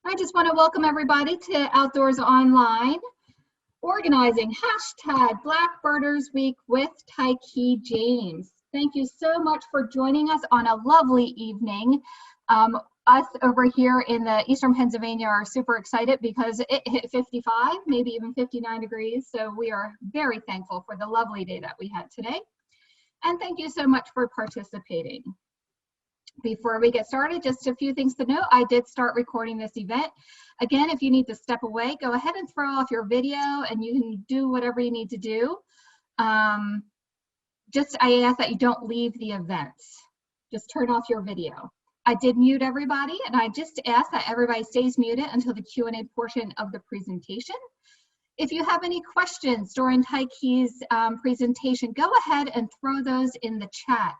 I just want to welcome everybody to Outdoors Online, organizing hashtag Black Birders Week with Tykee James. Thank you so much for joining us on a lovely evening. Us over here in the Eastern Pennsylvania are super excited because it hit 55, maybe even 59 degrees. So we are very thankful for the lovely day that we had today. And thank you so much for participating. Before we get started, just a few things to note. I did start recording this event. Again, if you need to step away, go ahead and throw off your video and you can do whatever you need to do. I ask that you don't leave the event. Just turn off your video. I did mute everybody, and I just ask that everybody stays muted until the Q&A portion of the presentation. If you have any questions during Tykee's presentation, go ahead and throw those in the chat.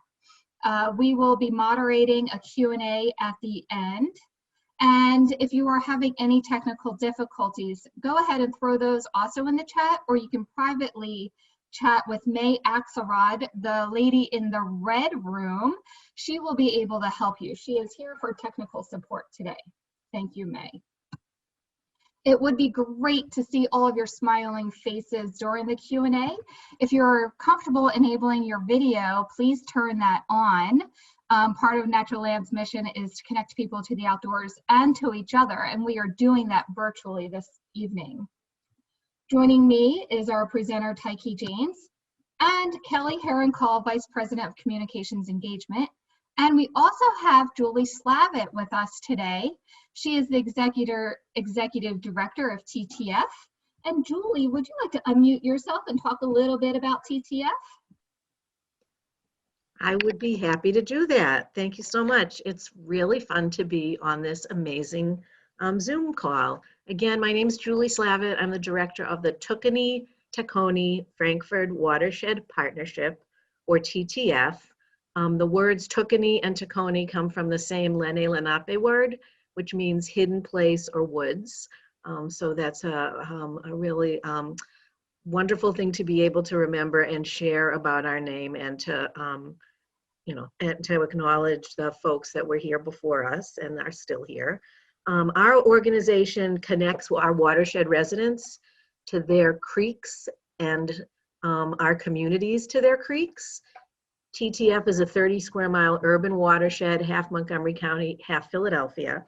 We will be moderating a Q&A at the end. And if you are having any technical difficulties, go ahead and throw those also in the chat, or you can privately chat with May Axelrod, the lady in the red room. She will be able to help you. She is here for technical support today. Thank you, May. It would be great to see all of your smiling faces during the Q&A. If you're comfortable enabling your video, please turn that on. Part of Natural Land's mission is to connect people to the outdoors and to each other, and we are doing that virtually this evening. Joining me is our presenter, Tykee James, and Kelly Herron-Call, Vice President of Communications Engagement. And we also have Julie Slavitt with us today. She is the Executive Director of TTF. And Julie, would you like to unmute yourself and talk a little bit about TTF? I would be happy to do that. Thank you so much. It's really fun to be on this amazing Zoom call. Again, my name is Julie Slavitt. I'm the director of the Tacony Frankfurt Watershed Partnership, or TTF. The words Tacony and Tacony come from the same Lenape word, which means hidden place or woods. So that's a really wonderful thing to be able to remember and share about our name, and to and to acknowledge the folks that were here before us and are still here. Our organization connects our watershed residents to their creeks and our communities to their creeks. TTF is a 30 square mile urban watershed, half Montgomery County, half Philadelphia.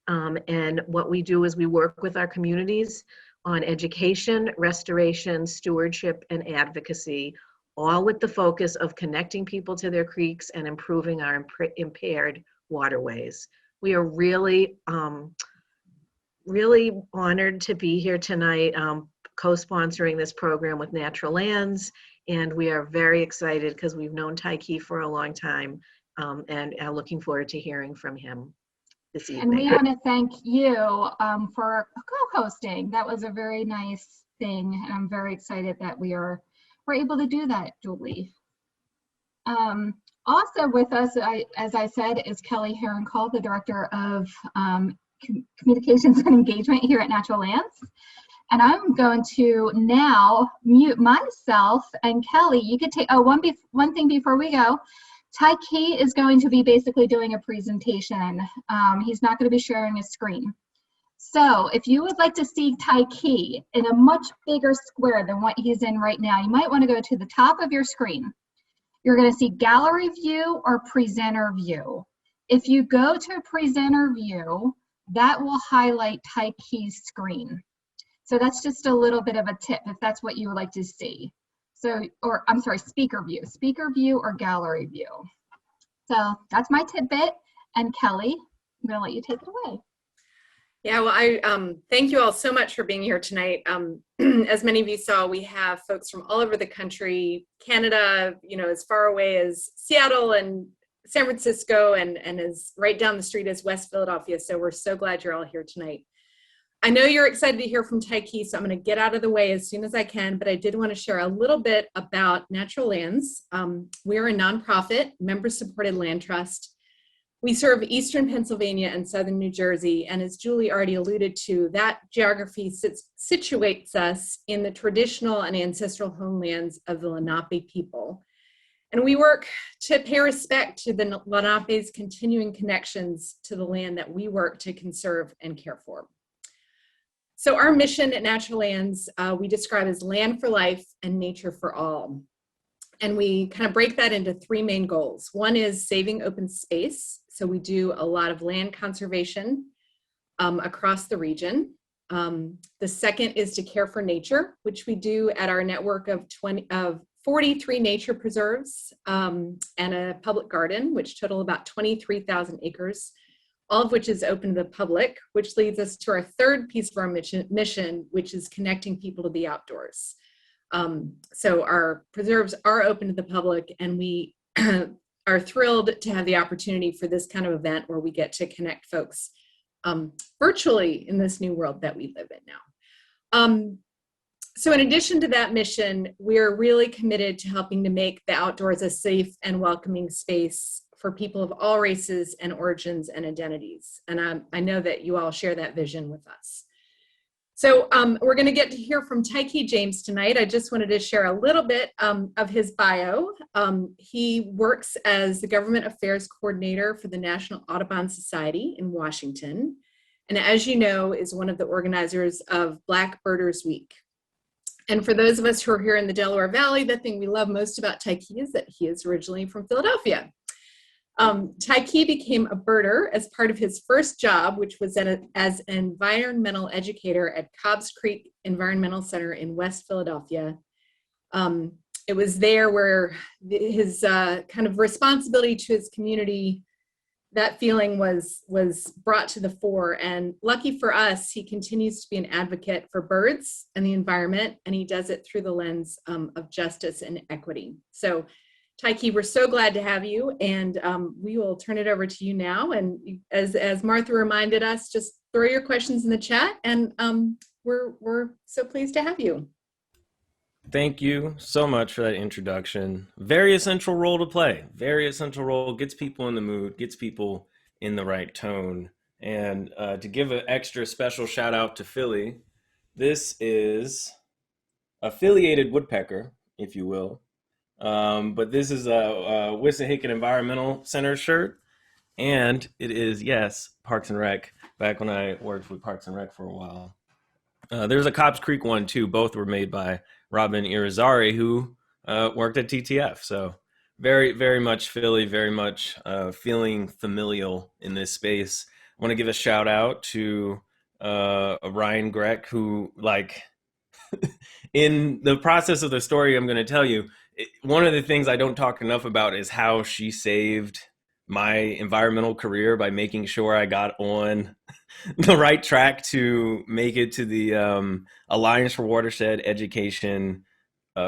And what we do is we work with our communities on education, restoration, stewardship, and advocacy, all with the focus of connecting people to their creeks and improving our impaired waterways. We are really, really honored to be here tonight, co-sponsoring this program with Natural Lands, and we are very excited because we've known Tykee for a long time, and are looking forward to hearing from him this evening. And we want to thank you for co-hosting. That was a very nice thing, and I'm very excited that we're able to do that, Julie. Also with us, as I said, is Kelly Herron-Call, the Director of Communications and Engagement here at Natural Lands. And I'm going to now mute myself, and Kelly, you could take, one thing before we go. Tykee is going to be basically doing a presentation. He's not going to be sharing his screen. So if you would like to see Tykee in a much bigger square than what he's in right now, you might want to go to the top of your screen. You're going to see gallery view or presenter view. If you go to presenter view, that will highlight Tykee's screen. So that's just a little bit of a tip if that's what you would like to see. So, or I'm sorry, speaker view or gallery view. So that's my tidbit. And Kelly, I'm gonna let you take it away. Yeah, well, I thank you all so much for being here tonight. As many of you saw, we have folks from all over the country, Canada, as far away as Seattle and San Francisco, and as right down the street as West Philadelphia. So we're so glad you're all here tonight. I know you're excited to hear from Tykee, so I'm going to get out of the way as soon as I can, but I did want to share a little bit about Natural Lands. We're a nonprofit, member-supported land trust. We serve Eastern Pennsylvania and Southern New Jersey, and as Julie already alluded to, that geography situates us in the traditional and ancestral homelands of the Lenape people. And we work to pay respect to the Lenape's continuing connections to the land that we work to conserve and care for. So our mission at Natural Lands, we describe as land for life and nature for all. And we kind of break that into three main goals. One is saving open space. So we do a lot of land conservation across the region. The second is to care for nature, which we do at our network of 43 nature preserves and a public garden, which total about 23,000 acres, all of which is open to the public, which leads us to our third piece of our mission, which is connecting people to the outdoors. So our preserves are open to the public, and we are thrilled to have the opportunity for this kind of event where we get to connect folks virtually in this new world that we live in now. So in addition to that mission, we're really committed to helping to make the outdoors a safe and welcoming space for people of all races and origins and identities. And I know that you all share that vision with us. So we're going to get to hear from Tykee James tonight. I just wanted to share a little bit of his bio. He works as the Government Affairs Coordinator for the National Audubon Society in Washington. And as you know, is one of the organizers of Black Birders Week. And for those of us who are here in the Delaware Valley, the thing we love most about Tykee is that he is originally from Philadelphia. Tykee became a birder as part of his first job, which was as an environmental educator at Cobbs Creek Environmental Center in West Philadelphia. It was there where his kind of responsibility to his community, that feeling was brought to the fore. And lucky for us, he continues to be an advocate for birds and the environment, and he does it through the lens of justice and equity. So Tykee, we're so glad to have you, and we will turn it over to you now. And as Martha reminded us, just throw your questions in the chat, and we're so pleased to have you. Thank you so much for that introduction. Very essential role to play. Very essential role, gets people in the mood, gets people in the right tone. And to give an extra special shout out to Philly, this is affiliated woodpecker, if you will. But this is a Wissahickon Environmental Center shirt, and it is, yes, Parks and Rec, back when I worked with Parks and Rec for a while. There's a Cobbs Creek one too. Both were made by Robin Irizarry, who worked at TTF. So very, very much Philly, very much feeling familial in this space. I want to give a shout out to Ryan Greck, who, like, in the process of the story I'm going to tell you, one of the things I don't talk enough about is how she saved my environmental career by making sure I got on the right track to make it to the Alliance for Watershed Education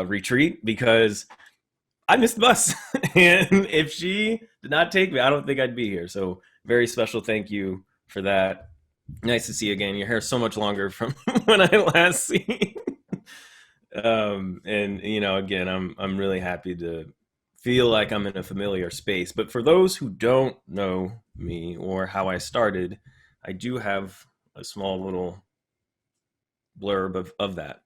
retreat, because I missed the bus. And if she did not take me, I don't think I'd be here. So very special thank you for that. Nice to see you again. Your hair's so much longer from when I last seen. And you know, again, I'm really happy to feel like I'm in a familiar space. But for those who don't know me or how I started, I do have a small little blurb of that.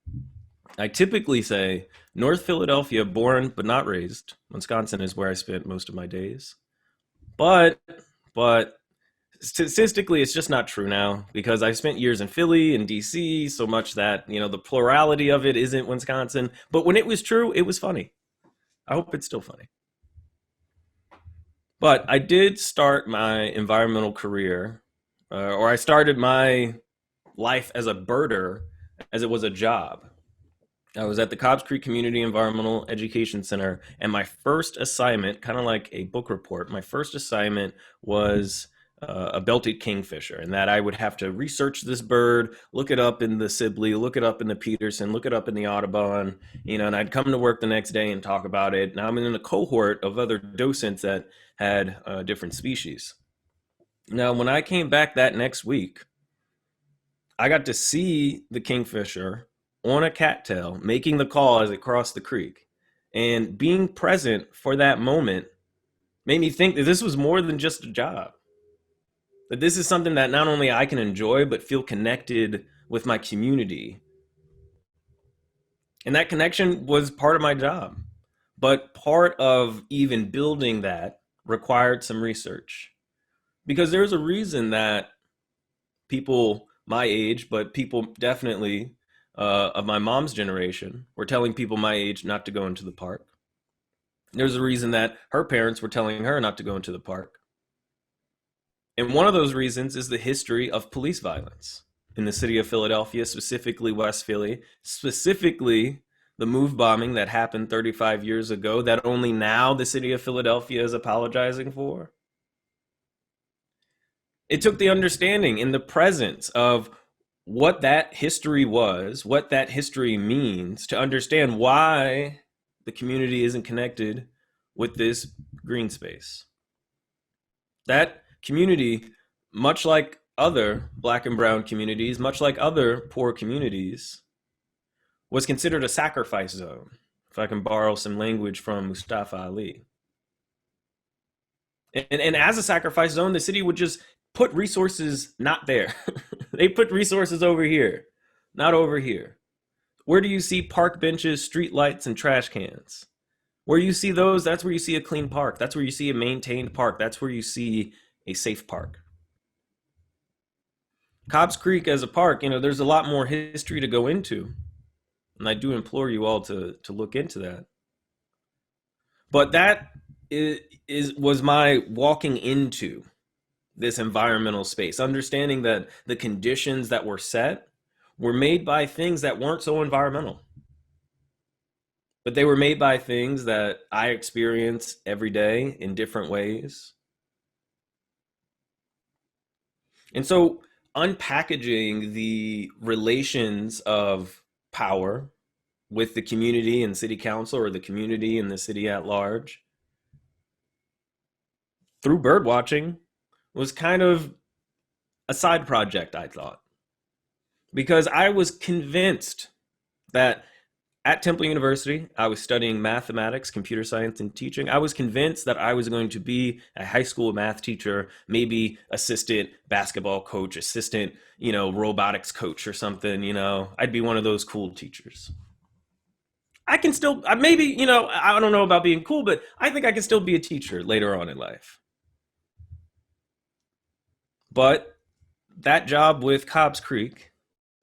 I typically say North Philadelphia, born but not raised. Wisconsin is where I spent most of my days. But statistically, it's just not true now, because I spent years in Philly and DC, so much that, you know, the plurality of it isn't Wisconsin. But when it was true, it was funny. I hope it's still funny. But I did start my environmental career, or I started my life as a birder as it was a job. I was at the Cobbs Creek Community Environmental Education Center, and my first assignment, kind of like a book report, my first assignment was a belted kingfisher, and that I would have to research this bird, look it up in the Sibley, look it up in the Peterson, look it up in the Audubon, you know, and I'd come to work the next day and talk about it. Now I'm in a cohort of other docents that had different species. Now, when I came back that next week, I got to see the kingfisher on a cattail making the call as it crossed the creek, and being present for that moment made me think that this was more than just a job. That this is something that not only I can enjoy, but feel connected with my community. And that connection was part of my job. But part of even building that required some research, because there's a reason that people my age, but people definitely of my mom's generation were telling people my age not to go into the park. There's a reason that her parents were telling her not to go into the park. And one of those reasons is the history of police violence in the city of Philadelphia, specifically West Philly, specifically the move bombing that happened 35 years ago that only now the city of Philadelphia is apologizing for. It took the understanding in the presence of what that history was, what that history means, to understand why the community isn't connected with this green space. That community, much like other Black and brown communities, much like other poor communities, was considered a sacrifice zone, if I can borrow some language from Mustafa Ali. And as a sacrifice zone, the city would just put resources not there. They put resources over here, not over here. Where do you see park benches, street lights, and trash cans? Where you see those, that's where you see a clean park. That's where you see a maintained park. That's where you see a safe park. Cobbs Creek as a park, there's a lot more history to go into. And I do implore you all to look into that. But that was my walking into this environmental space, understanding that the conditions that were set were made by things that weren't so environmental. But they were made by things that I experience every day in different ways. And so unpackaging the relations of power with the community and city council, or the community and the city at large, through bird watching was kind of a side project, I thought. Because I was convinced that at Temple University, I was studying mathematics, computer science, and teaching. I was convinced that I was going to be a high school math teacher, maybe assistant basketball coach, assistant, robotics coach or something, I'd be one of those cool teachers. I can still, maybe, I don't know about being cool, but I think I can still be a teacher later on in life. But that job with Cobbs Creek,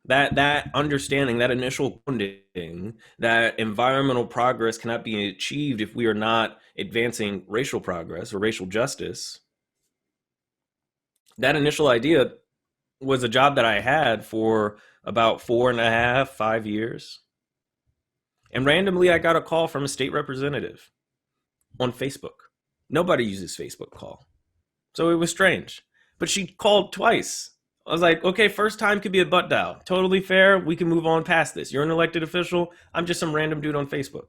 that understanding, that initial funding, that environmental progress cannot be achieved if we are not advancing racial progress or racial justice, that initial idea was a job that I had for about 4.5, 5 years. And randomly, I got a call from a state representative on Facebook. Nobody uses Facebook call. So it was strange. But she called twice. I was like, okay, first time could be a butt dial. Totally fair. We can move on past this. You're an elected official. I'm just some random dude on Facebook.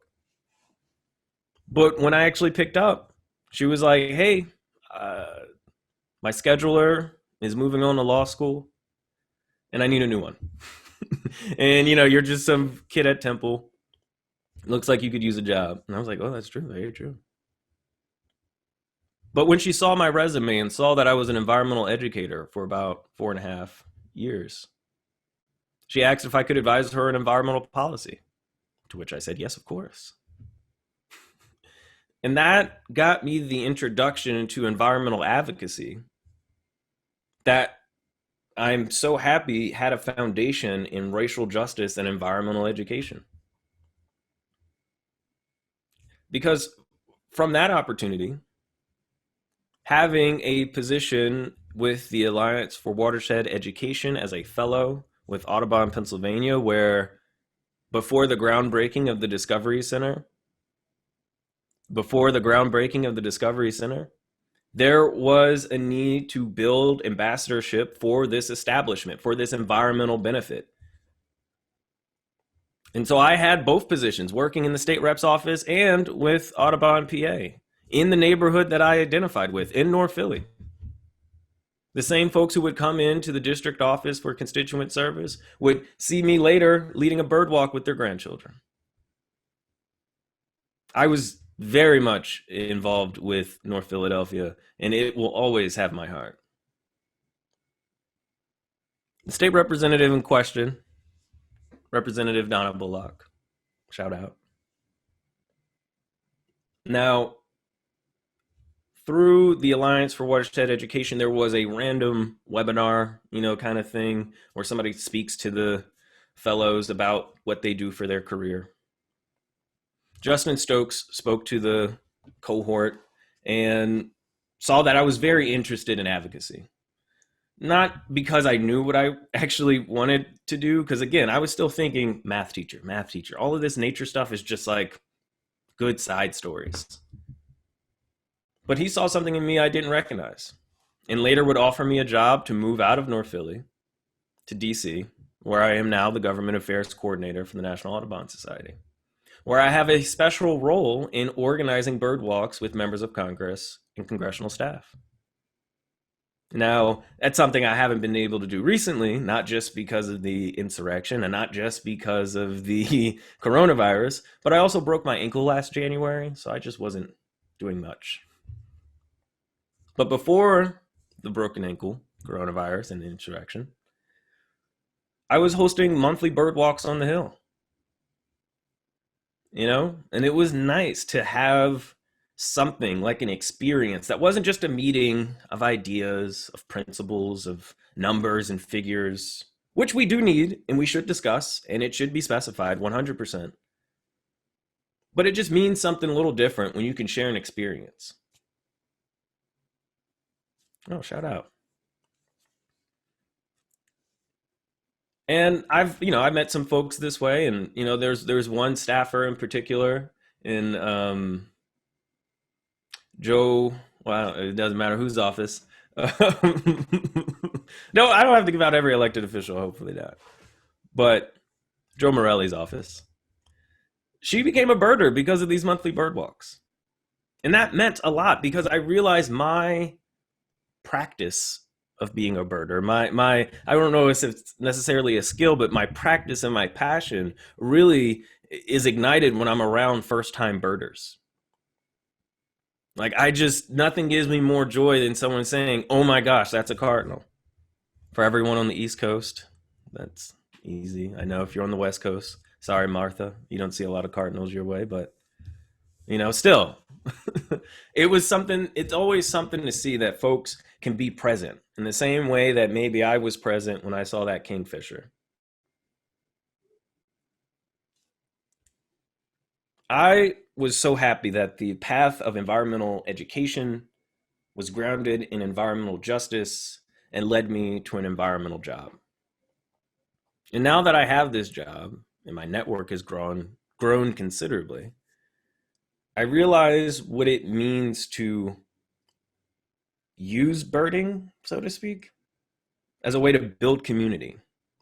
But when I actually picked up, she was like, hey, my scheduler is moving on to law school and I need a new one. And, you're just some kid at Temple. Looks like you could use a job. And I was like, oh, that's true. Very true. But when she saw my resume and saw that I was an environmental educator for about 4.5 years, she asked if I could advise her on environmental policy, to which I said, yes, of course. And that got me the introduction to environmental advocacy that I'm so happy had a foundation in racial justice and environmental education. Because from that opportunity, having a position with the Alliance for Watershed Education as a fellow with Audubon, Pennsylvania, where before the groundbreaking of the Discovery Center, there was a need to build ambassadorship for this establishment, for this environmental benefit. And so I had both positions, working in the state rep's office and with Audubon, PA, in the neighborhood that I identified with, in North Philly. The same folks who would come into the district office for constituent service would see me later leading a bird walk with their grandchildren. I was very much involved with North Philadelphia, and it will always have my heart. The state representative in question, Representative Donna Bullock, shout out. Now, through the Alliance for Watershed Education, there was a random webinar, kind of thing where somebody speaks to the fellows about what they do for their career. Justin Stokes spoke to the cohort and saw that I was very interested in advocacy. Not because I knew what I actually wanted to do, because again, I was still thinking math teacher. All of this nature stuff is just like good side stories. But he saw something in me I didn't recognize, and later would offer me a job to move out of North Philly to DC, where I am now the government affairs coordinator for the National Audubon Society, where I have a special role in organizing bird walks with members of Congress and congressional staff. Now, that's something I haven't been able to do recently, not just because of the insurrection and not just because of the coronavirus, but I also broke my ankle last January, so I just wasn't doing much. But before the broken ankle, coronavirus, and the insurrection, I was hosting monthly bird walks on the Hill. And it was nice to have something like an experience that wasn't just a meeting of ideas, of principles, of numbers and figures, which we do need and we should discuss, and it should be specified 100%. But it just means something a little different when you can share an experience. Oh, shout out. And I've met some folks this way, and there's one staffer in particular in Joe. Well, it doesn't matter whose office. No, I don't have to give out every elected official. Hopefully not. But Joe Morelli's office. She became a birder because of these monthly bird walks, and that meant a lot because I realized my practice of being a birder, my I don't know if it's necessarily a skill, but my practice and my passion really is ignited when I'm around first-time birders. Like nothing gives me more joy than someone saying, "Oh my gosh, that's a cardinal." For everyone on the East Coast, that's easy. I know if you're on the West Coast, sorry, Martha, you don't see a lot of cardinals your way, but still, it's always something to see that folks can be present in the same way that maybe I was present when I saw that kingfisher. I was so happy that the path of environmental education was grounded in environmental justice and led me to an environmental job. And now that I have this job and my network has grown considerably, I realize what it means to use birding, so to speak, as a way to build community,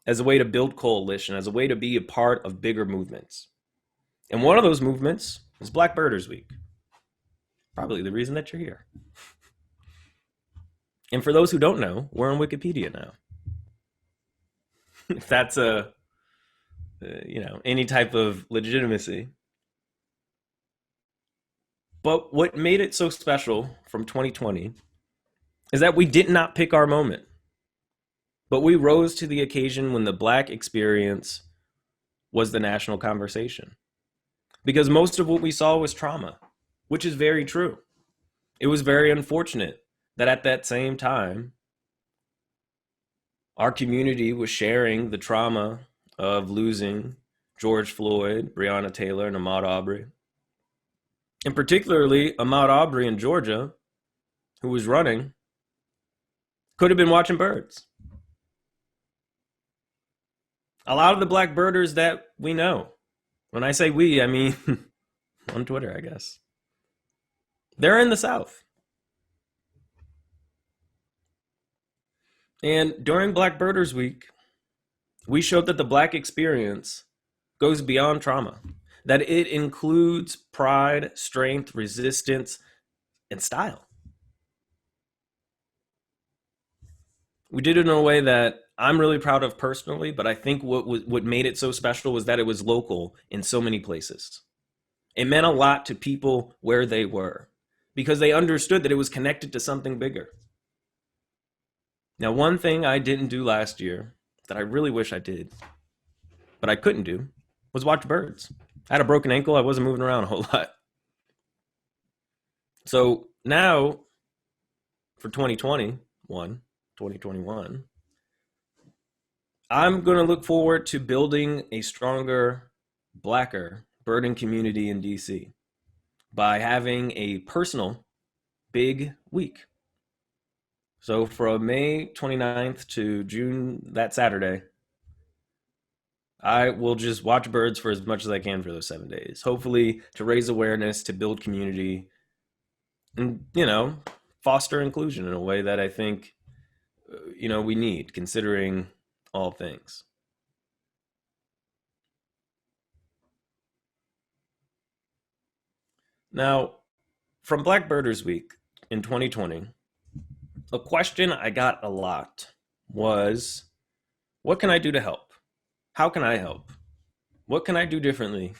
as a way to build coalition, as a way to be a part of bigger movements. And one of those movements is Black Birders Week. Probably the reason that you're here. And for those who don't know, we're on Wikipedia now. If that's any type of legitimacy. But what made it so special from 2020 is that we did not pick our moment, but we rose to the occasion when the Black experience was the national conversation. Because most of what we saw was trauma, which is very true. It was very unfortunate that at that same time, our community was sharing the trauma of losing George Floyd, Breonna Taylor, and Ahmaud Arbery. And particularly Ahmaud Arbery in Georgia, who was running, could have been watching birds. A lot of the Black birders that we know, when I say we, I mean on Twitter, I guess, they're in the South. And during Black Birders Week, we showed that the Black experience goes beyond trauma, that it includes pride, strength, resistance, and style. We did it in a way that I'm really proud of personally, but I think what made it so special was that it was local in so many places. It meant a lot to people where they were because they understood that it was connected to something bigger. Now, one thing I didn't do last year that I really wish I did, but I couldn't do, was watch birds. I had a broken ankle. I wasn't moving around a whole lot. So now for 2021, I'm going to look forward to building a stronger, Blacker birding community in DC by having a personal big week. So from May 29th to June, that Saturday, I will just watch birds for as much as I can for those 7 days, hopefully to raise awareness, to build community, and, foster inclusion in a way that I think, we need, considering all things. Now, from Black Birders Week in 2020, a question I got a lot was, what can I do to help? How can I help? What can I do differently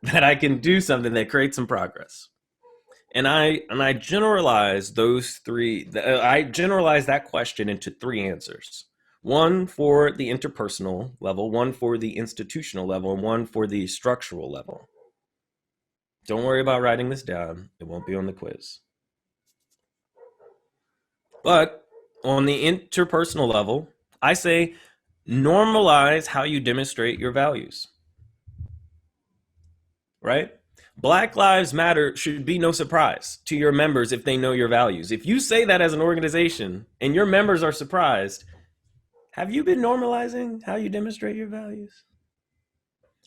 that I can do something that creates some progress? And I generalized that question into 3 answers. One for the interpersonal level, one for the institutional level, and one for the structural level. Don't worry about writing this down. It won't be on the quiz. But on the interpersonal level, I say normalize how you demonstrate your values. Right? Black Lives Matter should be no surprise to your members if they know your values. If you say that as an organization and your members are surprised, have you been normalizing how you demonstrate your values?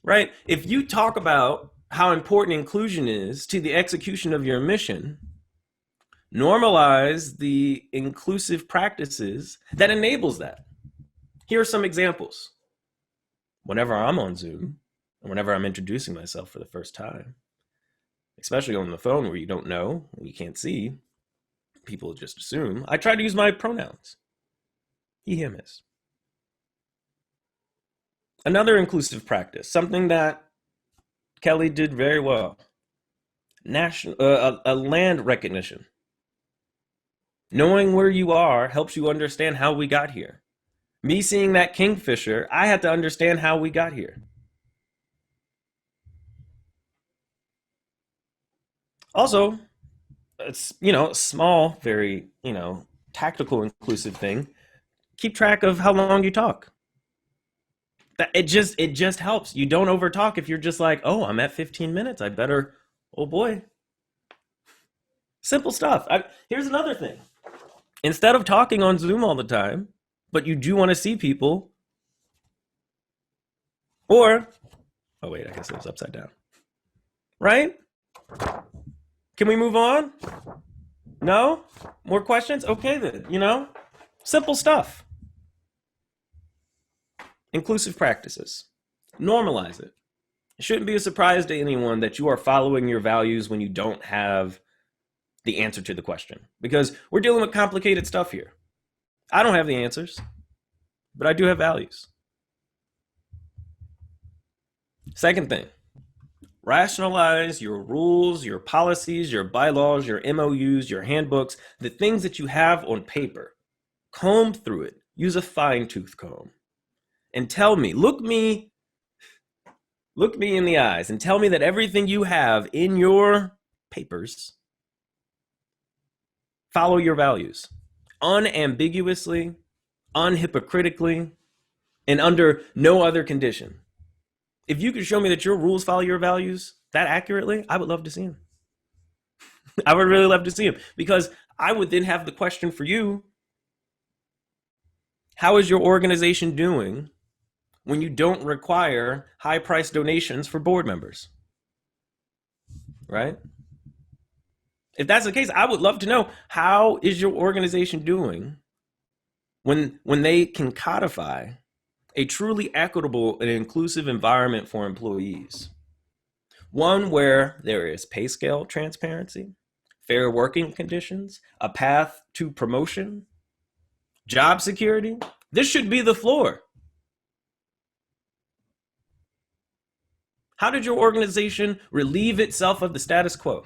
Right? If you talk about how important inclusion is to the execution of your mission, normalize the inclusive practices that enables that. Here are some examples. Whenever I'm on Zoom, or whenever I'm introducing myself for the first time, especially on the phone where you don't know, you can't see, people just assume, I try to use my pronouns. He, him, his. Another inclusive practice, something that Kelly did very well, a land recognition. Knowing where you are helps you understand how we got here. Me seeing that kingfisher, I had to understand how we got here. Also, it's, a small, very, tactical, inclusive thing. Keep track of how long you talk. It just helps. You don't overtalk if you're just like, oh, I'm at 15 minutes. I better, oh boy. Simple stuff. Here's another thing. Instead of talking on Zoom all the time, but you do want to see people, oh wait, I guess it was upside down. Right? Can we move on? No? More questions? Okay then, simple stuff. Inclusive practices. Normalize it. It shouldn't be a surprise to anyone that you are following your values when you don't have the answer to the question, because we're dealing with complicated stuff here. I don't have the answers, but I do have values. Second thing, rationalize your rules, your policies, your bylaws, your MOUs, your handbooks, the things that you have on paper. Comb through it. Use a fine-tooth comb. And tell me, look me in the eyes and tell me that everything you have in your papers follow your values unambiguously, unhypocritically, and under no other condition. If you could show me that your rules follow your values that accurately, I would love to see them. I would really love to see them, because I would then have the question for you. How is your organization doing when you don't require high-priced donations for board members? Right? If that's the case, I would love to know, how is your organization doing when they can codify a truly equitable and inclusive environment for employees? One where there is pay scale transparency, fair working conditions, a path to promotion, job security. This should be the floor. How did your organization relieve itself of the status quo?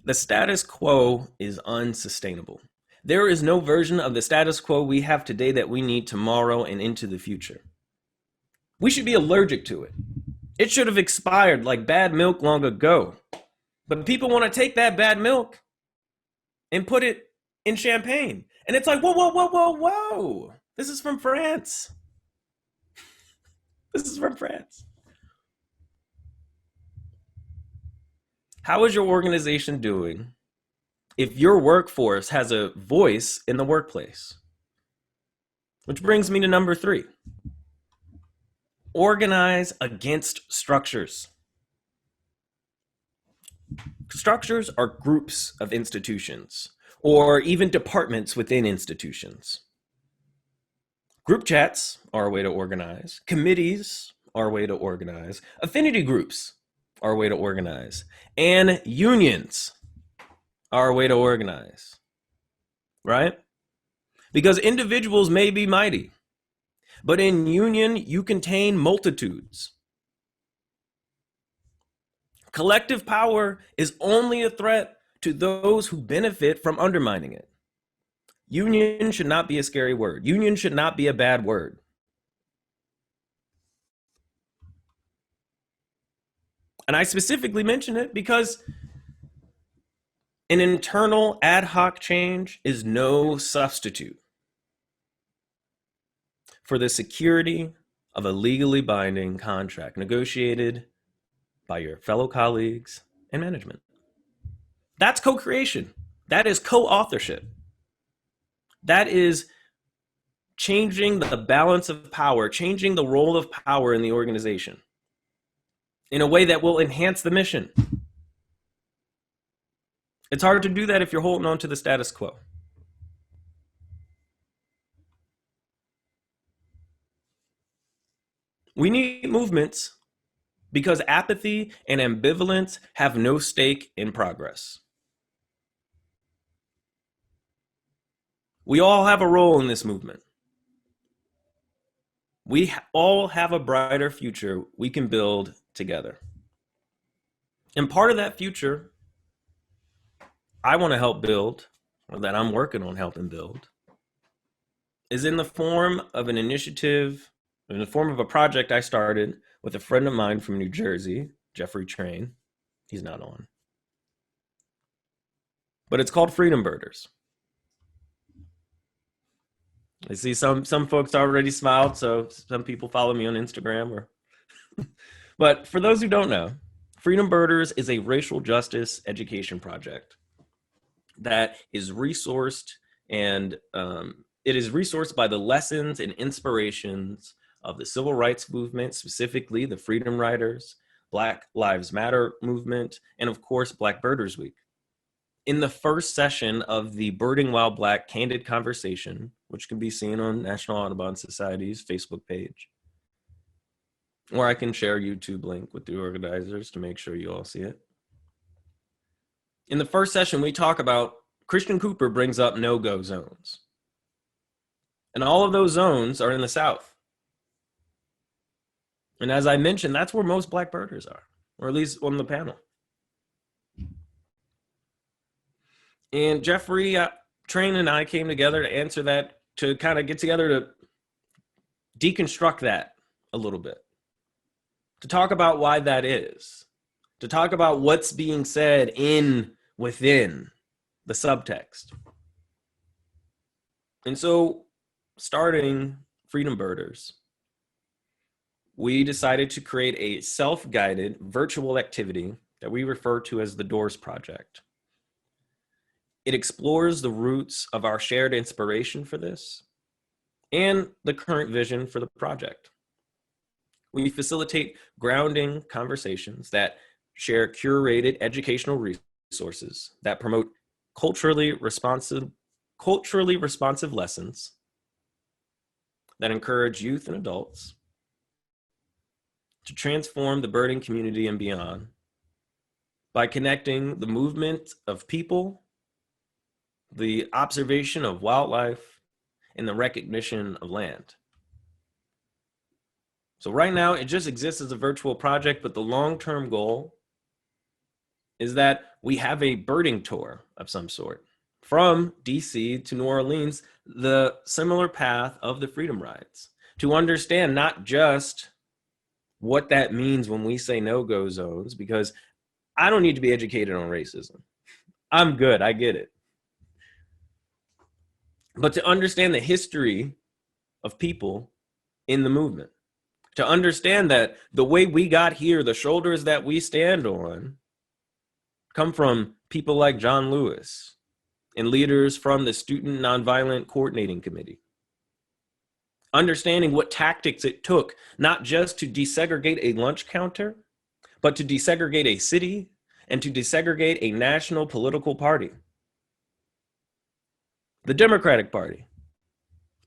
The status quo is unsustainable. There is no version of the status quo we have today that we need tomorrow and into the future. We should be allergic to it. It should have expired like bad milk long ago. But people want to take that bad milk and put it in champagne. And it's like, whoa, whoa, whoa, whoa, whoa. This is from France. This is from France. How is your organization doing if your workforce has a voice in the workplace? Which brings me to number 3. Organize against structures. Structures are groups of institutions, or even departments within institutions. Group chats are a way to organize. Committees are a way to organize. Affinity groups are a way to organize. And unions are a way to organize, right? Because individuals may be mighty, but in union, you contain multitudes. Collective power is only a threat to those who benefit from undermining it. Union should not be a scary word. Union should not be a bad word. And I specifically mention it because an internal ad hoc change is no substitute for the security of a legally binding contract negotiated by your fellow colleagues and management. That's co-creation. That is co-authorship. That is changing the balance of power, changing the role of power in the organization in a way that will enhance the mission. It's hard to do that if you're holding on to the status quo. We need movements because apathy and ambivalence have no stake in progress. We all have a role in this movement. We all have a brighter future we can build together. And part of that future I want to help build, or that I'm working on helping build, is in the form of an initiative, in the form of a project I started with a friend of mine from New Jersey, Jeffrey Train. He's not on. But it's called Freedom Birders. I see some folks already smiled, so some people follow me on Instagram. But for those who don't know, Freedom Birders is a racial justice education project that is resourced, and it is resourced by the lessons and inspirations of the civil rights movement, specifically the Freedom Riders, Black Lives Matter movement, and of course, Black Birders Week. In the first session of the Birding While Black Candid Conversation, which can be seen on National Audubon Society's Facebook page, or I can share a YouTube link with the organizers to make sure you all see it. In the first session, we talk about, Christian Cooper brings up no-go zones. And all of those zones are in the South. And as I mentioned, that's where most Black birders are, or at least on the panel. And Jeffrey Train and I came together to answer that, to kind of get together to deconstruct that a little bit, to talk about why that is, to talk about what's being said within the subtext. And so, starting Freedom Birders, we decided to create a self-guided virtual activity that we refer to as the Doors Project. It explores the roots of our shared inspiration for this and the current vision for the project. We facilitate grounding conversations that share curated educational resources that promote culturally responsive lessons that encourage youth and adults to transform the birding community and beyond by connecting the movement of people, the observation of wildlife, and the recognition of land. So right now, it just exists as a virtual project, but the long-term goal is that we have a birding tour of some sort from DC to New Orleans, the similar path of the Freedom Rides, to understand not just what that means when we say no-go zones, because I don't need to be educated on racism. I'm good, I get it. But to understand the history of people in the movement, to understand that the way we got here, the shoulders that we stand on, come from people like John Lewis and leaders from the Student Nonviolent Coordinating Committee. Understanding what tactics it took, not just to desegregate a lunch counter, but to desegregate a city and to desegregate a national political party. The Democratic Party,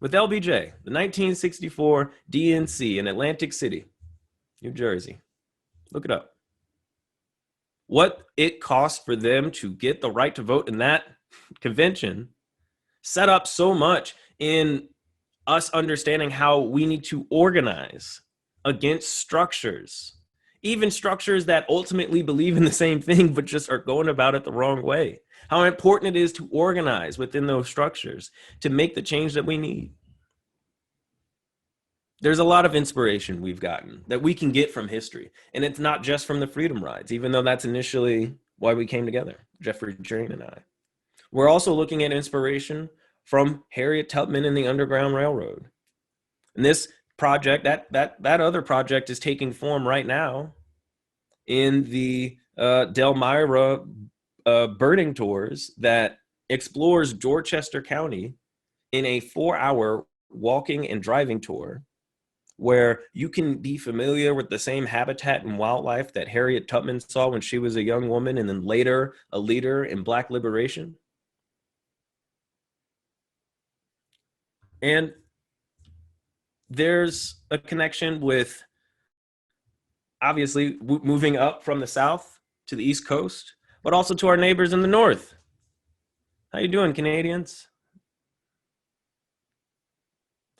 with LBJ, the 1964 DNC in Atlantic City, New Jersey. Look it up. What it cost for them to get the right to vote in that convention set up so much in us understanding how we need to organize against structures, even structures that ultimately believe in the same thing, but just are going about it the wrong way. How important it is to organize within those structures to make the change that we need. There's a lot of inspiration we've gotten that we can get from history. And it's not just from the freedom rides, even though that's initially why we came together, Jeffrey Drain and I. We're also looking at inspiration from Harriet Tubman and the Underground Railroad. And this project, that other project is taking form right now in the Delmira birding tours that explores Dorchester County in a 4-hour walking and driving tour where you can be familiar with the same habitat and wildlife that Harriet Tubman saw when she was a young woman and then later a leader in Black liberation. And there's a connection with, obviously, moving up from the South to the East Coast, but also to our neighbors in the North. How you doing, Canadians?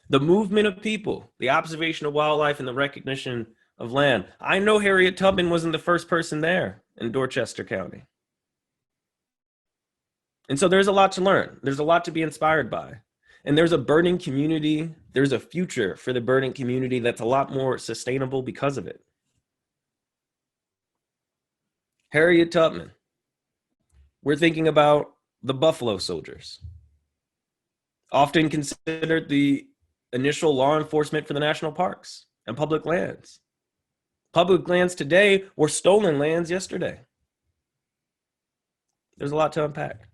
The movement of people, the observation of wildlife, and the recognition of land. I know Harriet Tubman wasn't the first person there in Dorchester County. And so there's a lot to learn. There's a lot to be inspired by. And there's a birding community, there's a future for the birding community that's a lot more sustainable because of it. Harriet Tubman. We're thinking about the Buffalo Soldiers, often considered the initial law enforcement for the national parks and public lands. Public lands today were stolen lands yesterday. There's a lot to unpack.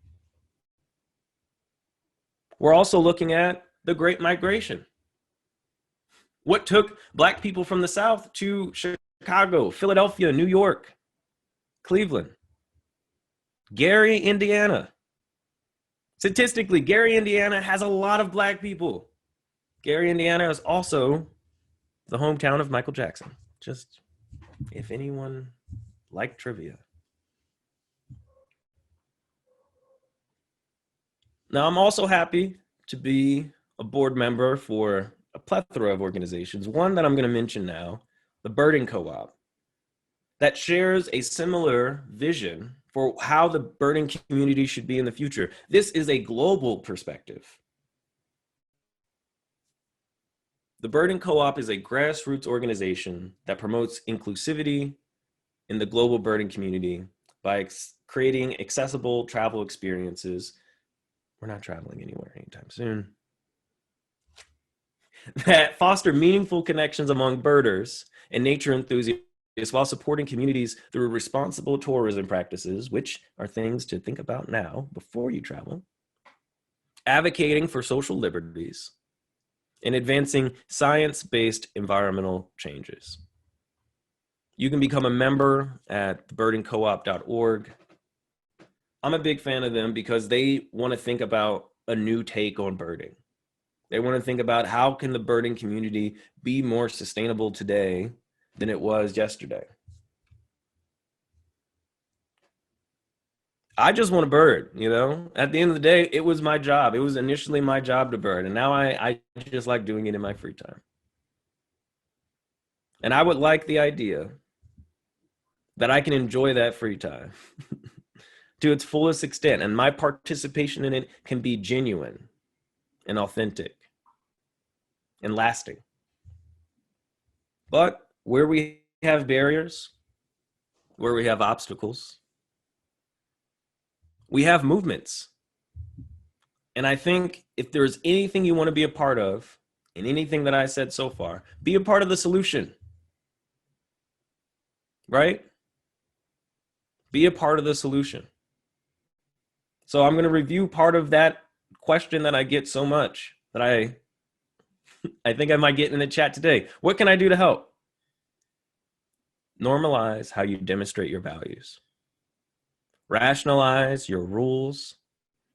We're also looking at the Great Migration. What took Black people from the South to Chicago, Philadelphia, New York, Cleveland, Gary, Indiana. Statistically, Gary, Indiana has a lot of Black people. Gary, Indiana is also the hometown of Michael Jackson. Just if anyone liked trivia. Now, I'm also happy to be a board member for a plethora of organizations. One that I'm going to mention now, the Birding Co-op, that shares a similar vision for how the birding community should be in the future. This is a global perspective. The Birding Co-op is a grassroots organization that promotes inclusivity in the global birding community by creating accessible travel experiences. We're not traveling anywhere anytime soon. That foster meaningful connections among birders and nature enthusiasts while supporting communities through responsible tourism practices, which are things to think about now before you travel, advocating for social liberties, and advancing science-based environmental changes. You can become a member at birdingcoop.org. I'm a big fan of them because they want to think about a new take on birding. They want to think about how can the birding community be more sustainable today than it was yesterday. I just want to bird, you know? At the end of the day, it was my job. It was initially my job to bird, and now I just like doing it in my free time. And I would like the idea that I can enjoy that free time to its fullest extent, and my participation in it can be genuine and authentic and lasting. But where we have barriers, where we have obstacles, we have movements. And I think if there's anything you want to be a part of, and anything that I said so far, be a part of the solution, right? Be a part of the solution. So I'm going to review part of that question that I get so much that I think I might get in the chat today. What can I do to help? Normalize how you demonstrate your values. Rationalize your rules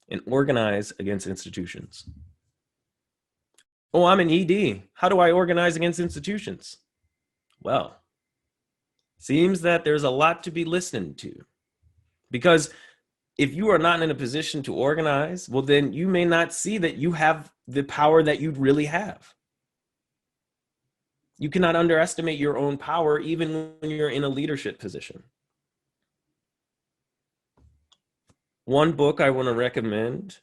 and organize against institutions. Oh, I'm an ED. How do I organize against institutions? Well, seems that there's a lot to be listened to, because if you are not in a position to organize, well, then you may not see that you have the power that you'd really have. You cannot underestimate your own power even when you're in a leadership position. One book I want to recommend,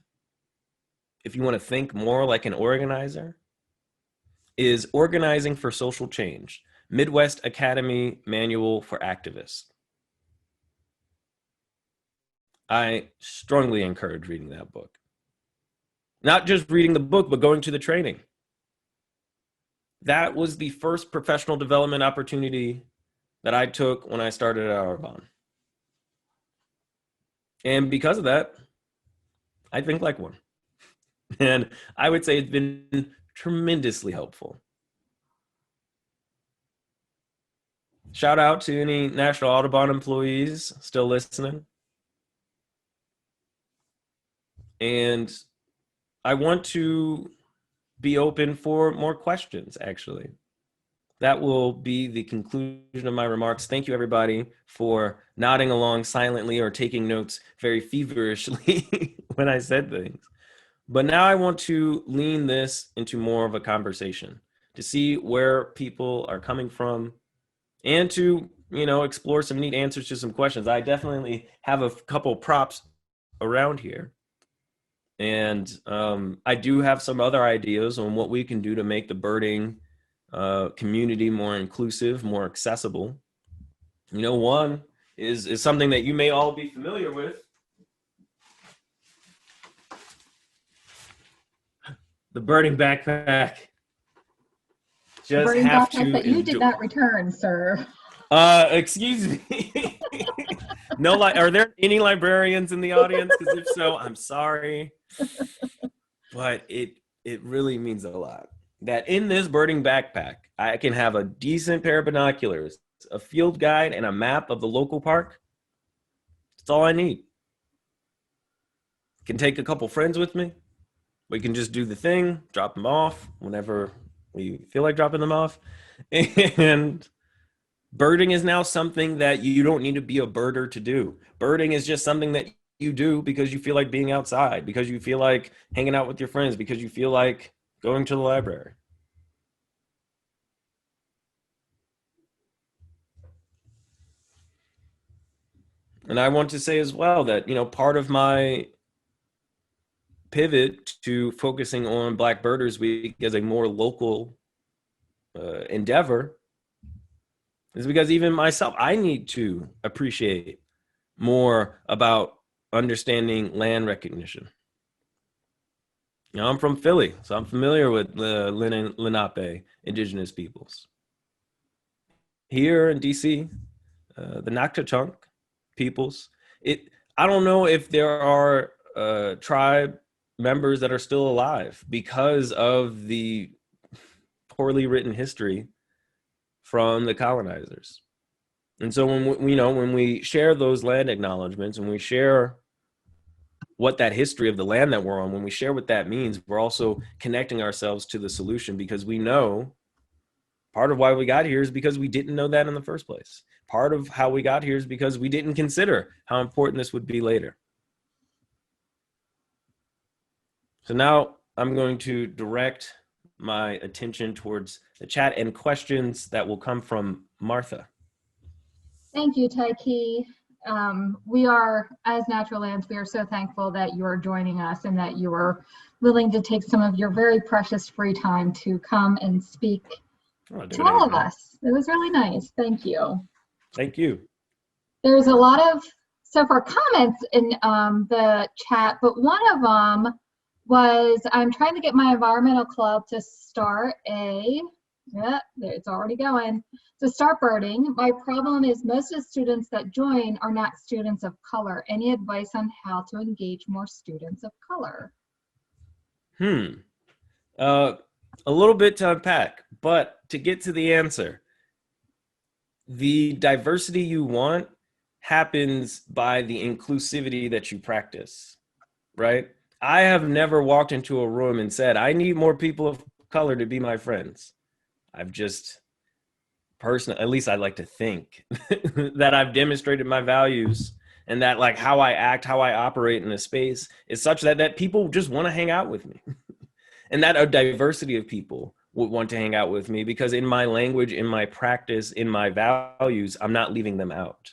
if you want to think more like an organizer, is Organizing for Social Change, Midwest Academy Manual for Activists. I strongly encourage reading that book. Not just reading the book, but going to the training. That was the first professional development opportunity that I took when I started at Audubon. And because of that, I think like one. And I would say it's been tremendously helpful. Shout out to any National Audubon employees still listening. And I want to be open for more questions, actually. That will be the conclusion of my remarks. Thank you, everybody, for nodding along silently or taking notes very feverishly when I said things. But now I want to lean this into more of a conversation to see where people are coming from and to, explore some neat answers to some questions. I definitely have a couple props around here. And I do have some other ideas on what we can do to make the birding community more inclusive, more accessible. One is something that you may all be familiar with. The birding backpack. Just Birding have backpack to that you did not return, sir. Excuse me. No, are there any librarians in the audience? Because if so, I'm sorry. But it really means a lot that in this birding backpack, I can have a decent pair of binoculars, a field guide, and a map of the local park. That's all I need. Can take a couple friends with me. We can just do the thing, drop them off whenever we feel like dropping them off. And birding is now something that you don't need to be a birder to do. Birding is just something that you do because you feel like being outside, because you feel like hanging out with your friends, because you feel like going to the library. And I want to say as well that, part of my pivot to focusing on Black Birders Week as a more local endeavor is because even myself, I need to appreciate more about understanding land recognition. I'm from Philly, so I'm familiar with the Lenape indigenous peoples. Here in DC, the Nocturchunk peoples. I don't know if there are tribe members that are still alive because of the poorly written history from the colonizers. And so when we share those land acknowledgements and we share what that history of the land that we're on, when we share what that means, we're also connecting ourselves to the solution, because we know part of why we got here is because we didn't know that in the first place. Part of how we got here is because we didn't consider how important this would be later. So now I'm going to direct my attention towards the chat and questions that will come from Martha. Thank you, Tykee. We are, as Natural Lands, we are so thankful that you are joining us and that you are willing to take some of your very precious free time to come and speak Oh, I'll do to it all of anytime. us. It was really nice. Thank you. Thank you. There's a lot of so far comments in the chat, but one of them was, I'm trying to get my environmental club to start it's already going, to start birding. My problem is most of the students that join are not students of color. Any advice on how to engage more students of color? A little bit to unpack, but to get to the answer, the diversity you want happens by the inclusivity that you practice, right? I have never walked into a room and said, I need more people of color to be my friends. I've just personally, at least I like to think that I've demonstrated my values and that like how I act, how I operate in a space is such that people just want to hang out with me. And that a diversity of people would want to hang out with me because in my language, in my practice, in my values, I'm not leaving them out.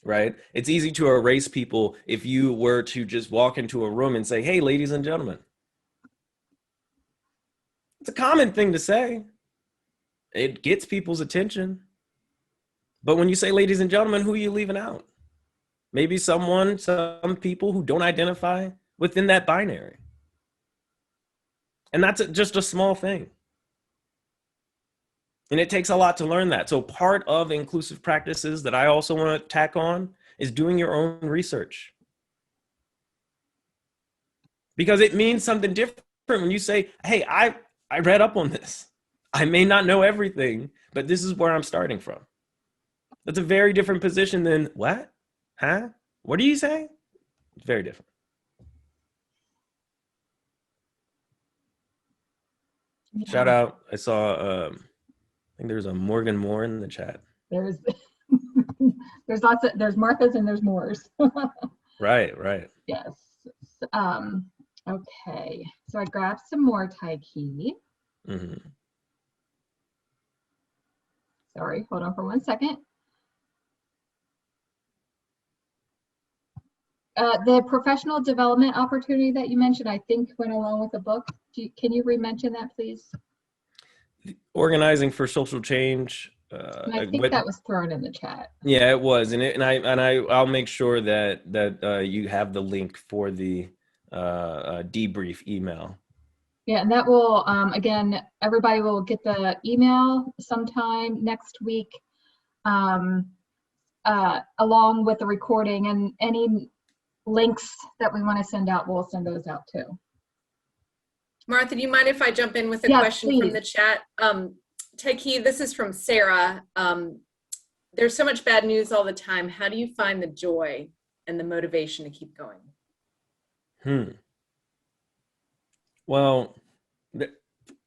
Right? It's easy to erase people if you were to just walk into a room and say, hey, ladies and gentlemen. It's a common thing to say. It gets people's attention. But when you say ladies and gentlemen, who are you leaving out? Maybe some people who don't identify within that binary. And that's just a small thing. And it takes a lot to learn that. So part of inclusive practices that I also want to tack on is doing your own research. Because it means something different when you say, hey, I read up on this. I may not know everything, but this is where I'm starting from. That's a very different position than what? Huh? What do you say? It's very different. Yeah. Shout out. I saw, I think there's a Morgan Moore in the chat. There's there's Marthas and there's Moores. Right. Yes. Okay. So I grabbed some more Tykee. Mm-hmm. Sorry, hold on for 1 second. The professional development opportunity that you mentioned, I think went along with the book. Can you re-mention that, please? Organizing for social change. And I think that was thrown in the chat. Yeah, it was, I'll make sure that you have the link for the debrief email. Yeah, and that will again, everybody will get the email sometime next week, along with the recording, and any links that we want to send out, we'll send those out too. Martha, do you mind if I jump in with a Yes, question please. from the chat? Tykee, this is from Sarah. There's so much bad news all the time. How do you find the joy and the motivation to keep going? Well,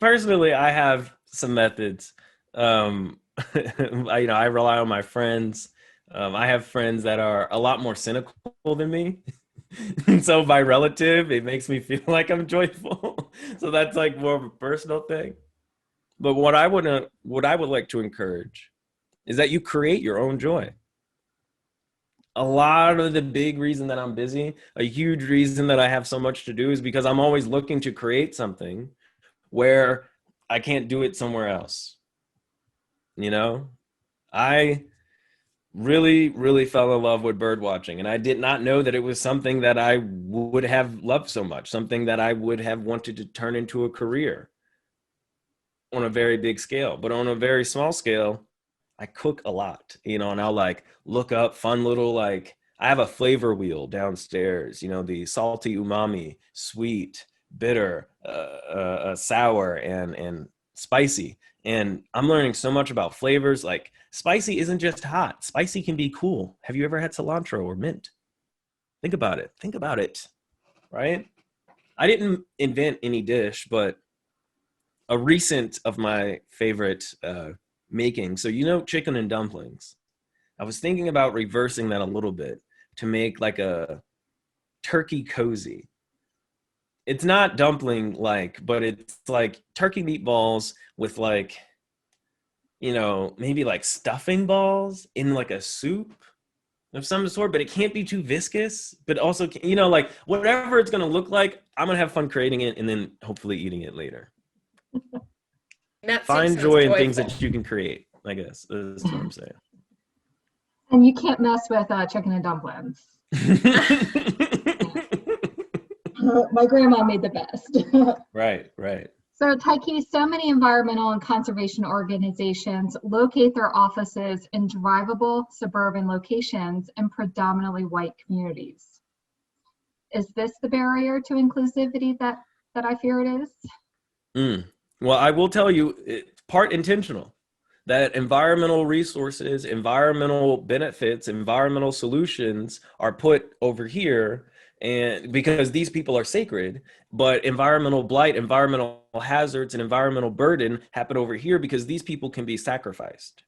personally, I have some methods. I rely on my friends. I have friends that are a lot more cynical than me. And so by relative, it makes me feel like I'm joyful. So that's like more of a personal thing. But what I would like to encourage is that you create your own joy. A lot of the big reason that I'm busy, a huge reason that I have so much to do is because I'm always looking to create something where I can't do it somewhere else. You know, I really fell in love with bird watching, and I did not know that it was something that I would have loved so much, something that I would have wanted to turn into a career on a very big scale. But on a very small scale, I cook a lot, and I'll like look up fun little, like, I have a flavor wheel downstairs, the salty, umami, sweet, bitter, sour, and spicy. And I'm learning so much about flavors. Like, spicy isn't just hot. Spicy can be cool. Have you ever had cilantro or mint? Think about it, right? I didn't invent any dish, but a recent of my favorite making. So, chicken and dumplings. I was thinking about reversing that a little bit to make like a turkey cozy. It's not dumpling like, but it's like turkey meatballs with like, maybe like stuffing balls in like a soup of some sort, but it can't be too viscous, but also, like whatever it's going to look like, I'm going to have fun creating it and then hopefully eating it later. That Find sounds joy in joyful. things that you can create, I guess, is what I'm saying. And you can't mess with chicken and dumplings. My grandma made the best. Right, right. So Tyke, so many environmental and conservation organizations locate their offices in drivable suburban locations in predominantly white communities. Is this the barrier to inclusivity that I fear it is? Well, I will tell you, it's part intentional. That environmental resources, environmental benefits, environmental solutions are put over here, and because these people are sacred, but environmental blight, environmental hazards, and environmental burden happen over here because these people can be sacrificed.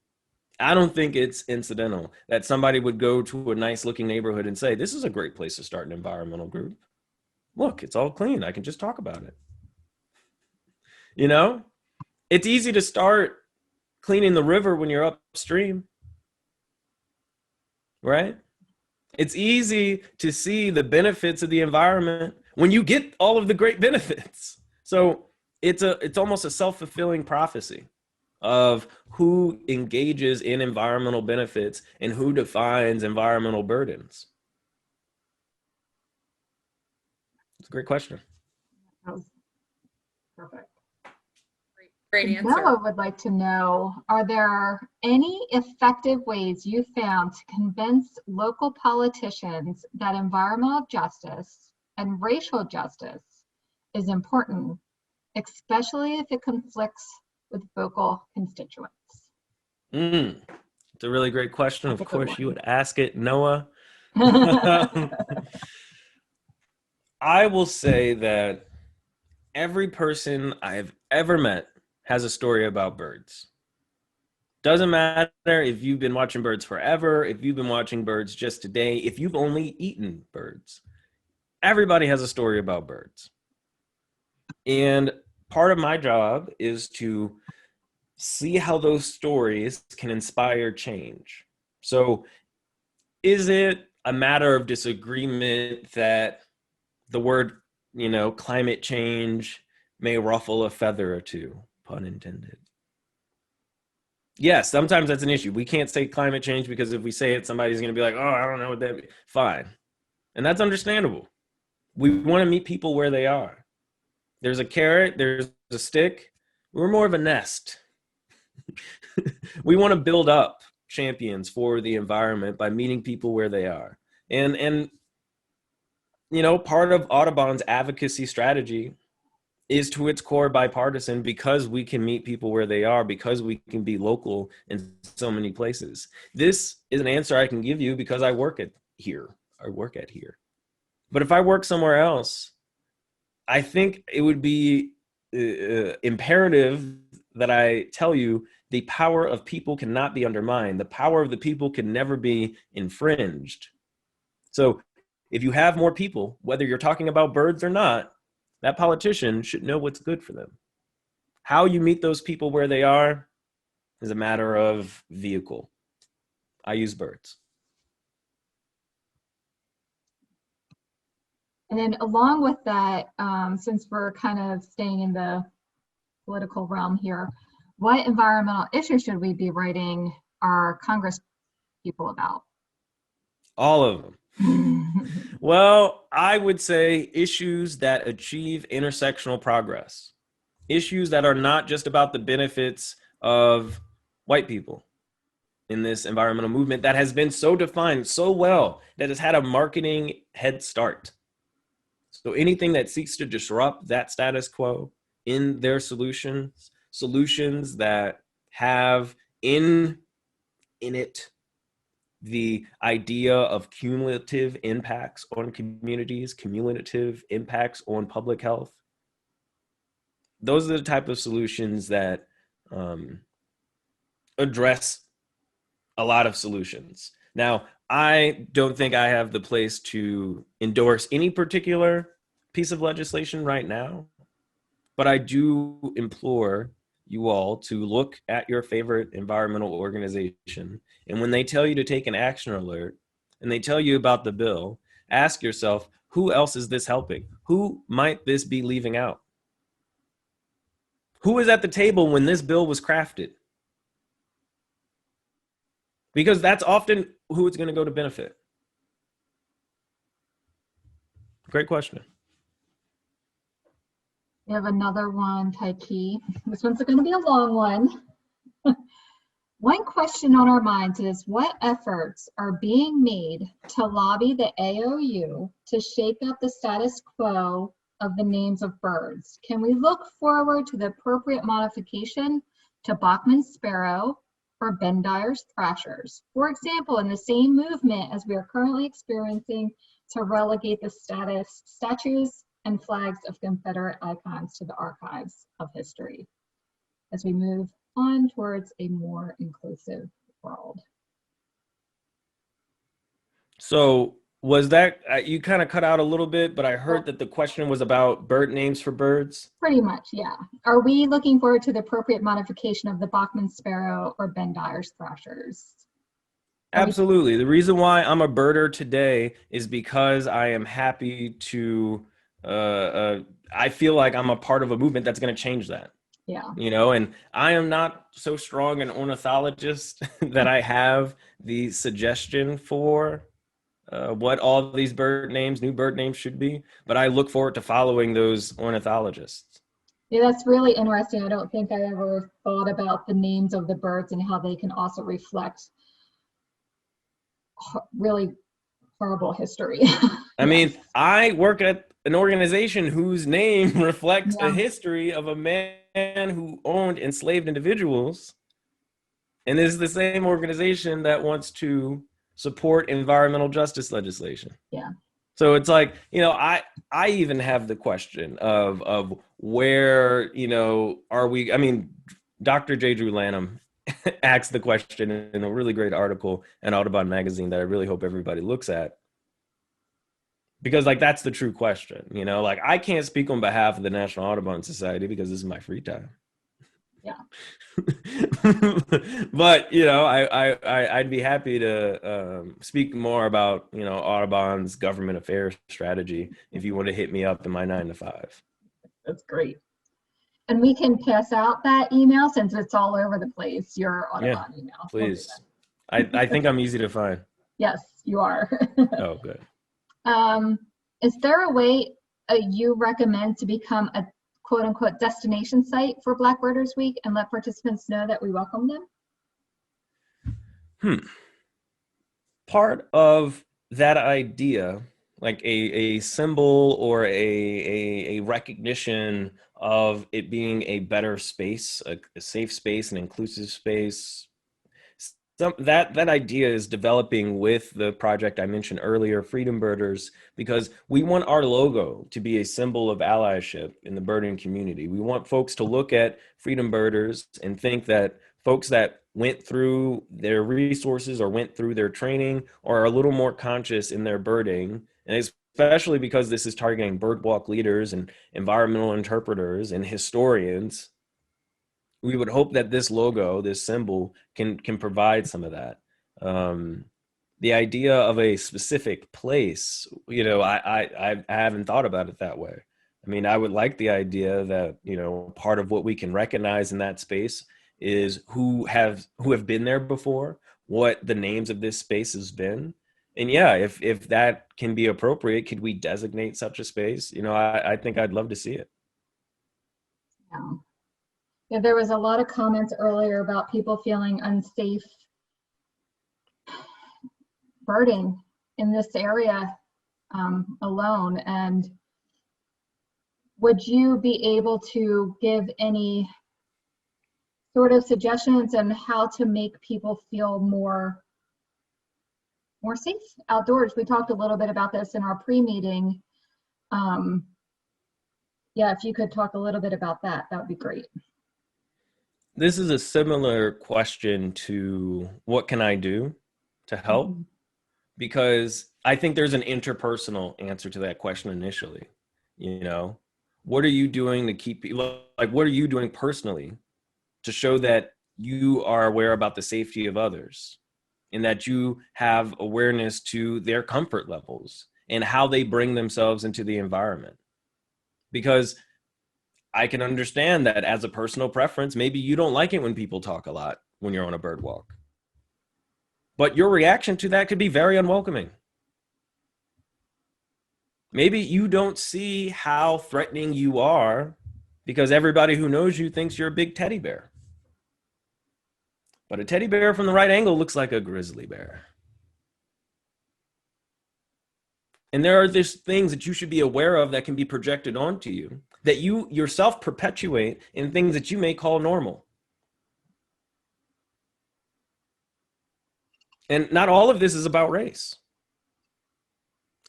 I don't think it's incidental that somebody would go to a nice looking neighborhood and say, this is a great place to start an environmental group. Look, it's all clean. I can just talk about it. You know, it's easy to start cleaning the river when you're upstream, right? It's easy to see the benefits of the environment when you get all of the great benefits. So it's almost a self-fulfilling prophecy of who engages in environmental benefits and who defines environmental burdens. It's a great question. That was perfect. Great answer. Noah would like to know, are there any effective ways you found to convince local politicians that environmental justice and racial justice is important, especially if it conflicts with vocal constituents? It's a really great question. That's Of a good course, one. you would ask it, Noah. I will say that every person I've ever met has a story about birds. Doesn't matter if you've been watching birds forever, if you've been watching birds just today, if you've only eaten birds. Everybody has a story about birds. And part of my job is to see how those stories can inspire change. So is it a matter of disagreement that the word, climate change may ruffle a feather or two, pun intended? Yes, sometimes that's an issue. We can't say climate change because if we say it, somebody's going to be like, oh, I don't know what that means. Fine. And that's understandable. We want to meet people where they are. There's a carrot, there's a stick. We're more of a nest. We want to build up champions for the environment by meeting people where they are. And part of Audubon's advocacy strategy is to its core bipartisan because we can meet people where they are, because we can be local in so many places. This is an answer I can give you because I work at here. But if I work somewhere else, I think it would be imperative that I tell you the power of people cannot be undermined. The power of the people can never be infringed. So if you have more people, whether you're talking about birds or not, that politician should know what's good for them. How you meet those people where they are is a matter of vehicle. I use birds. And then along with that, since we're kind of staying in the political realm here, what environmental issues should we be writing our Congress people about? All of them. Well, I would say issues that achieve intersectional progress. Issues that are not just about the benefits of white people in this environmental movement that has been so defined so well, that has had a marketing head start. So anything that seeks to disrupt that status quo in their solutions that have in it the idea of cumulative impacts on communities, cumulative impacts on public health. Those are the type of solutions that address a lot of solutions. Now, I don't think I have the place to endorse any particular piece of legislation right now, but I do implore you all to look at your favorite environmental organization. And when they tell you to take an action alert and they tell you about the bill, ask yourself, who else is this helping? Who might this be leaving out? Who was at the table when this bill was crafted? Because that's often who it's going to go to benefit. Great question. We have another one, Tykee. This one's going to be a long one. One question on our minds is, what efforts are being made to lobby the AOU to shake up the status quo of the names of birds? Can we look forward to the appropriate modification to Bachman's sparrow or Bendire's thrashers? For example, in the same movement as we are currently experiencing to relegate the statues and flags of Confederate icons to the archives of history as we move on towards a more inclusive world. So was that, you kind of cut out a little bit, but I heard that the question was about bird names for birds. Pretty much, yeah. Are we looking forward to the appropriate modification of the Bachman sparrow or Bendire's thrashers? Absolutely. The reason why I'm a birder today is because I am happy to, I feel like I'm a part of a movement that's going to change that. Yeah. You know, and I am not so strong an ornithologist that I have the suggestion for what all these new bird names should be, but I look forward to following those ornithologists. Yeah, that's really interesting. I don't think I ever thought about the names of the birds and how they can also reflect really horrible history. I mean, I work at an organization whose name reflects a history of a man who owned enslaved individuals. And this is the same organization that wants to support environmental justice legislation. Yeah. So it's like, you know, I even have the question of where, you know, are we, I mean, Dr. J. Drew Lanham asked the question in a really great article in Audubon magazine that I really hope everybody looks at. Because like, that's the true question, you know, like I can't speak on behalf of the National Audubon Society because this is my free time. Yeah. But, you know, I'd be happy to speak more about, you know, Audubon's government affairs strategy if you want to hit me up in my 9 to 5. That's great. And we can pass out that email since it's all over the place, your Audubon email. Please. I think I'm easy to find. Yes, you are. Oh, good. Is there a way you recommend to become a quote unquote destination site for Black Birders Week and let participants know that we welcome them? Part of that idea, like a symbol or a recognition of it being a better space, a safe space, an inclusive space, that idea is developing with the project I mentioned earlier, Freedom Birders, because we want our logo to be a symbol of allyship in the birding community. We want folks to look at Freedom Birders and think that folks that went through their resources or went through their training or are a little more conscious in their birding, and especially because this is targeting birdwalk leaders and environmental interpreters and historians, we would hope that this logo, this symbol, can provide some of that. The idea of a specific place, you know, I haven't thought about it that way. I mean, I would like the idea that, you know, part of what we can recognize in that space is who have been there before, what the names of this space has been. And yeah, if that can be appropriate, could we designate such a space? You know, I think I'd love to see it. Yeah. Yeah, there was a lot of comments earlier about people feeling unsafe birding in this area alone. And would you be able to give any sort of suggestions on how to make people feel more safe outdoors? We talked a little bit about this in our pre-meeting. Yeah, if you could talk a little bit about that, that would be great. This is a similar question to what can I do to help? Mm-hmm. Because I think there's an interpersonal answer to that question initially. You know, what are you doing to keep people, like, what are you doing personally to show that you are aware about the safety of others and that you have awareness to their comfort levels and how they bring themselves into the environment? Because I can understand that as a personal preference. Maybe you don't like it when people talk a lot when you're on a bird walk. But your reaction to that could be very unwelcoming. Maybe you don't see how threatening you are because everybody who knows you thinks you're a big teddy bear. But a teddy bear from the right angle looks like a grizzly bear. And there are these things that you should be aware of that can be projected onto you, that you yourself perpetuate in things that you may call normal. And not all of this is about race.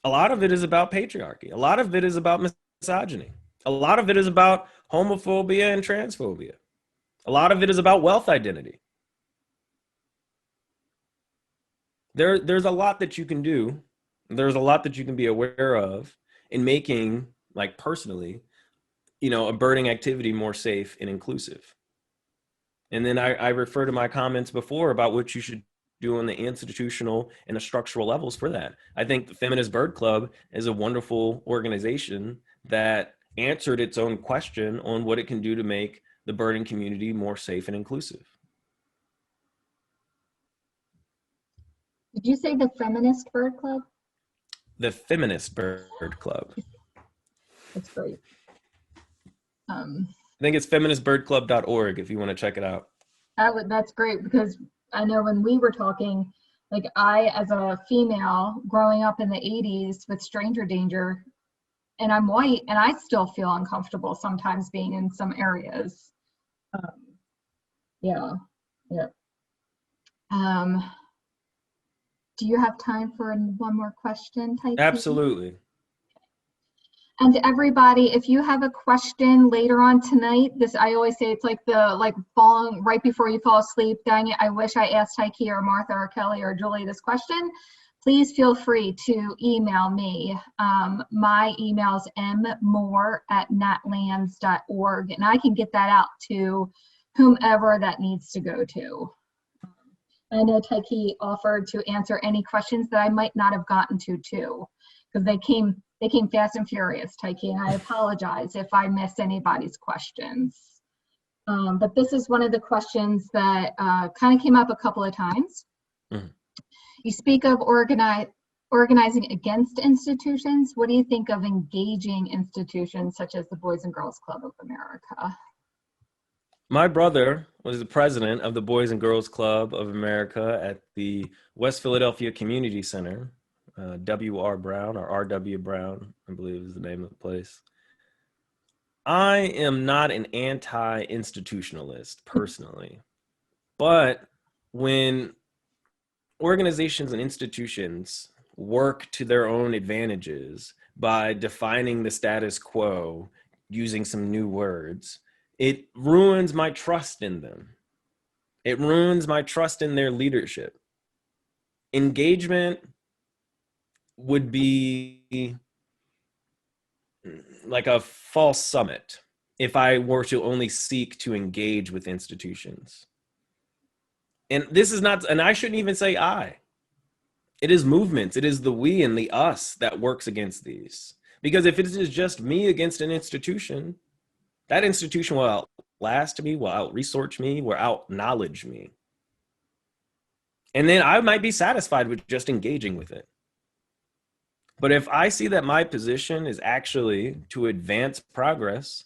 A lot of it is about patriarchy. A lot of it is about misogyny. A lot of it is about homophobia and transphobia. A lot of it is about wealth identity. There's a lot that you can do. There's a lot that you can be aware of in making, like personally, a birding activity more safe and inclusive. And then I refer to my comments before about what you should do on the institutional and the structural levels for that. I think the Feminist Bird Club is a wonderful organization that answered its own question on what it can do to make the birding community more safe and inclusive. Did you say the Feminist Bird Club? The Feminist Bird Club. That's great. I think it's feministbirdclub.org if you want to check it out. That's great, because I know when we were talking, like I, as a female growing up in the 80s with stranger danger, and I'm white, and I still feel uncomfortable sometimes being in some areas. Yeah. Do you have time for one more question, Tykee? Absolutely. And everybody, if you have a question later on tonight, I always say it's like falling right before you fall asleep. Dang it, I wish I asked Tykee or Martha or Kelly or Julie this question. Please feel free to email me. My email is mmoore@natlands.org, and I can get that out to whomever that needs to go to. I know Tykee offered to answer any questions that I might not have gotten to too, because they came fast and furious, Tykee, and I apologize if I missed anybody's questions. But this is one of the questions that kind of came up a couple of times. Mm-hmm. You speak of organizing against institutions. What do you think of engaging institutions such as the Boys and Girls Club of America? My brother was the president of the Boys and Girls Club of America at the West Philadelphia Community Center, W.R. Brown, or R.W. Brown, I believe is the name of the place. I am not an anti-institutionalist personally, but when organizations and institutions work to their own advantages by defining the status quo using some new words, it ruins my trust in them. It ruins my trust in their leadership. Engagement would be like a false summit if I were to only seek to engage with institutions. And this is not, and I shouldn't even say I. It is movements, it is the we and the us that works against these. Because if it is just me against an institution, that institution will outlast me, will out-research me, will out-knowledge me. And then I might be satisfied with just engaging with it. But if I see that my position is actually to advance progress,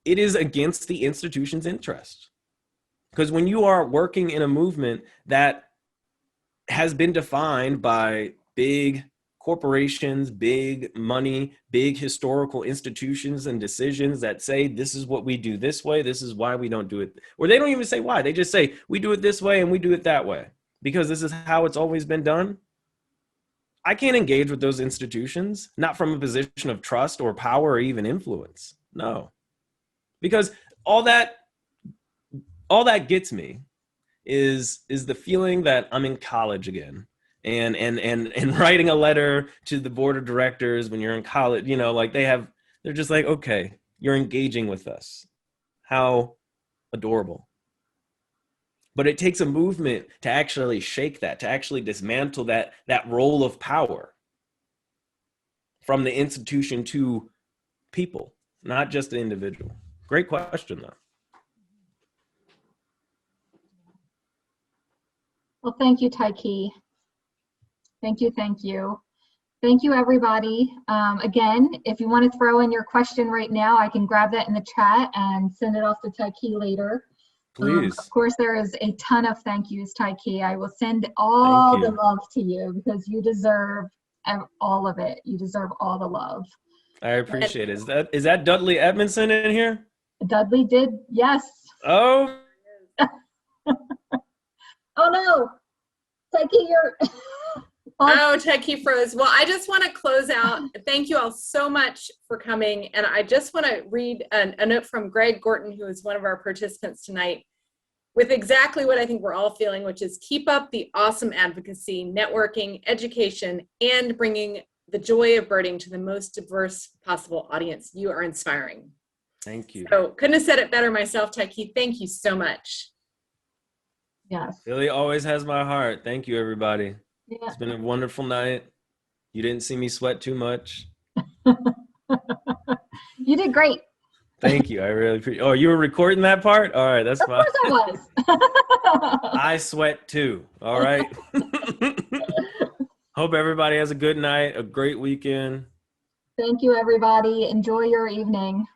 it is against the institution's interest. Because when you are working in a movement that has been defined by big corporations, big money, big historical institutions and decisions that say, this is what we do this way, this is why we don't do it. Or they don't even say why, they just say, we do it this way and we do it that way, because this is how it's always been done. I can't engage with those institutions, not from a position of trust or power or even influence. No, because all that gets me is the feeling that I'm in college again. And writing a letter to the board of directors when you're in college, they're just like, okay, you're engaging with us. How adorable. But it takes a movement to actually shake that, to actually dismantle that role of power from the institution to people, not just the individual. Great question, though. Well, thank you, Tykee. Thank you, thank you. Thank you, everybody. Again, if you want to throw in your question right now, I can grab that in the chat and send it off to Tykee later. Please. Of course, there is a ton of thank yous, Tykee. I will send all Thank the you. love to you because you deserve all of it. You deserve all the love. I appreciate it. Is that Dudley Edmondson in here? Dudley did, yes. Oh, Oh no, Tykee, you're. Oh, Tykee froze. Well, I just want to close out. Thank you all so much for coming. And I just want to read a note from Greg Gorton, who is one of our participants tonight, with exactly what I think we're all feeling, which is keep up the awesome advocacy, networking, education, and bringing the joy of birding to the most diverse possible audience. You are inspiring. thank you. So couldn't have said it better myself, Tykee. Thank you so much. Yes. Billy always has my heart. Thank you, everybody. Yeah. It's been a wonderful night. You didn't see me sweat too much. You did great. Thank you. I really appreciate. Oh, you were recording that part? All right, that's Of fine. course I was. I sweat too. All right. Hope everybody has a good night, a great weekend. Thank you, everybody. Enjoy your evening.